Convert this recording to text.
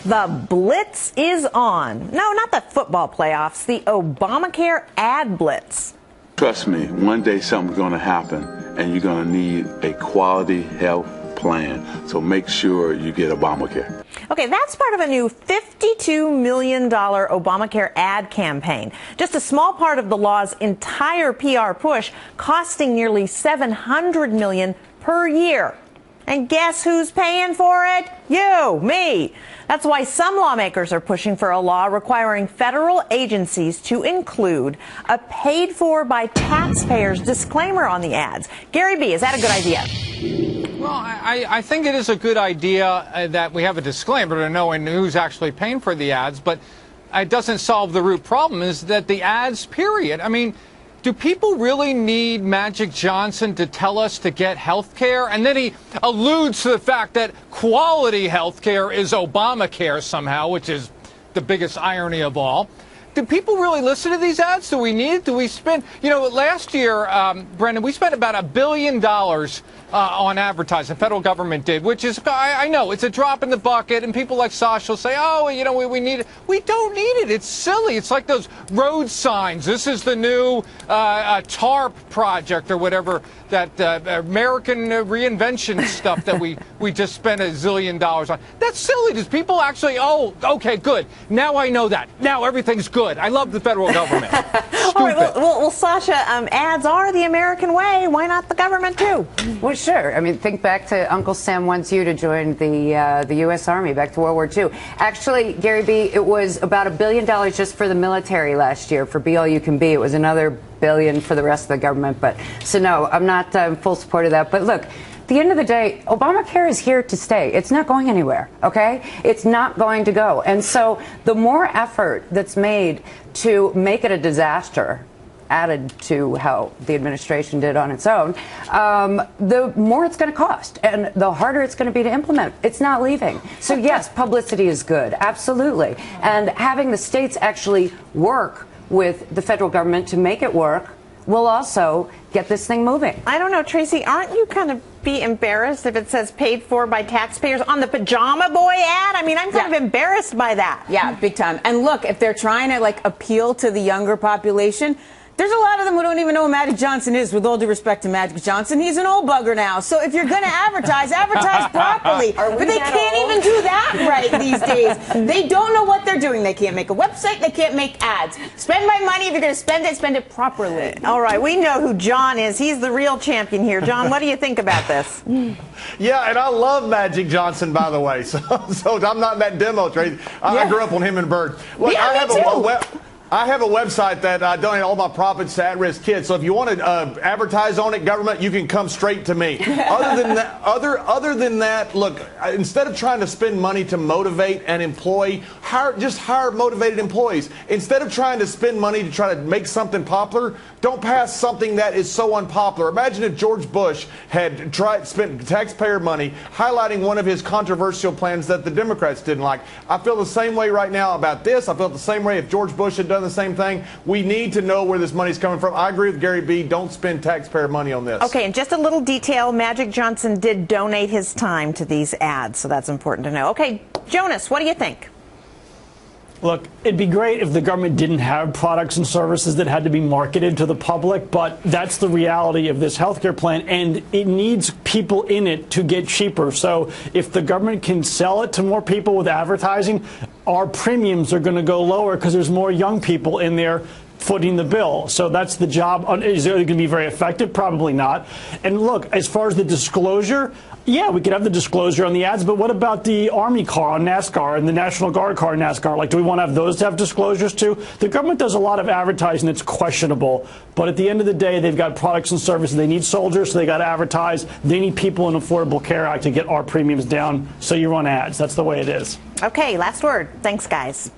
The blitz is on. No, not the football playoffs, the Obamacare ad blitz. Trust me, one day something's going to happen, and you're going to need a quality health plan. So make sure you get Obamacare. Okay, that's part of a new $52 million Obamacare ad campaign. Just a small part of the law's entire PR push, costing nearly $700 million per year. And guess who's paying for it? You, me. That's why some lawmakers are pushing for a law requiring federal agencies to include a paid-for-by-taxpayers disclaimer on the ads. Gary B., is that a good idea? Well, I think it is a good idea that we have a disclaimer to knowing who's actually paying for the ads, but it doesn't solve the root problem, is that the ads, period. I mean, do people really need Magic Johnson to tell us to get health care? And then he alludes to the fact that quality health care is Obamacare somehow, which is the biggest irony of all. Do people really listen to these ads? Do we need it? Do we spend, last year, Brendan, we spent about $1 billion on advertising. The federal government did, which is, I know, it's a drop in the bucket, and people like Sasha will say, we need it. We don't need it. It's silly. It's like those road signs. This is the new TARP project or whatever, that American reinvention stuff that we just spent $1 zillion on. That's silly. Does people actually, okay, good. Now I know that. Now everything's good. I love the federal government. All right, well, Sasha, ads are the American way. Why not the government, too? Well, sure. I mean, think back to Uncle Sam wants you to join the U.S. Army back to World War II. Actually, Gary B., it was about $1 billion just for the military last year. For Be All You Can Be, it was another $1 billion for the rest of the government. So, no, I'm not in full support of that. But look, at the end of the day, Obamacare is here to stay. It's not going anywhere, okay? It's not going to go. And so the more effort that's made to make it a disaster, added to how the administration did on its own, the more it's going to cost and the harder it's going to be to implement. It's not leaving. So, yes, publicity is good. Absolutely. And having the states actually work with the federal government to make it work will also get this thing moving. I don't know, Tracy, aren't you kind of be embarrassed if it says paid for by taxpayers on the pajama boy ad? I mean, I'm kind of embarrassed by that. Yeah, big time. And look, if they're trying to appeal to the younger population, there's a lot of them who don't even know who Magic Johnson is, with all due respect to Magic Johnson. He's an old bugger now. So if you're going to advertise properly. But they can't even do that right these days. They don't know what they're doing. They can't make a website. They can't make ads. Spend my money. If you're going to spend it properly. All right. We know who John is. He's the real champion here. John, what do you think about this? Yeah, and I love Magic Johnson, by the way. So I'm not in that demo, Tracy. I grew up on him and Bird. Look, yeah, I have a website that I donate all my profits to at-risk kids. So if you want to advertise on it, government, you can come straight to me. Other than that, look, instead of trying to spend money to motivate and employ, just hire motivated employees. Instead of trying to spend money to try to make something popular, don't pass something that is so unpopular. Imagine if George Bush had spent taxpayer money highlighting one of his controversial plans that the Democrats didn't like. I feel the same way right now about this. I felt the same way if George Bush had done the same thing. We need to know where this money's coming from. I agree with Gary B. Don't spend taxpayer money on this. Okay, and just a little detail. Magic Johnson did donate his time to these ads, so that's important to know. Okay, Jonas, what do you think? Look, it'd be great if the government didn't have products and services that had to be marketed to the public, but that's the reality of this healthcare plan, and it needs people in it to get cheaper. So if the government can sell it to more people with advertising, our premiums are going to go lower because there's more young people in there footing the bill. So that's the job. Is it going to be very effective? Probably not. And look, as far as the disclosure, yeah, we could have the disclosure on the ads, but what about the Army car on NASCAR and the National Guard car on NASCAR? Like, do we want to have those to have disclosures too? The government does a lot of advertising that's questionable, but at the end of the day, they've got products and services. They need soldiers, so they got to advertise. They need people in Affordable Care Act to get our premiums down, so you run ads. That's the way it is. Okay, last word. Thanks, guys.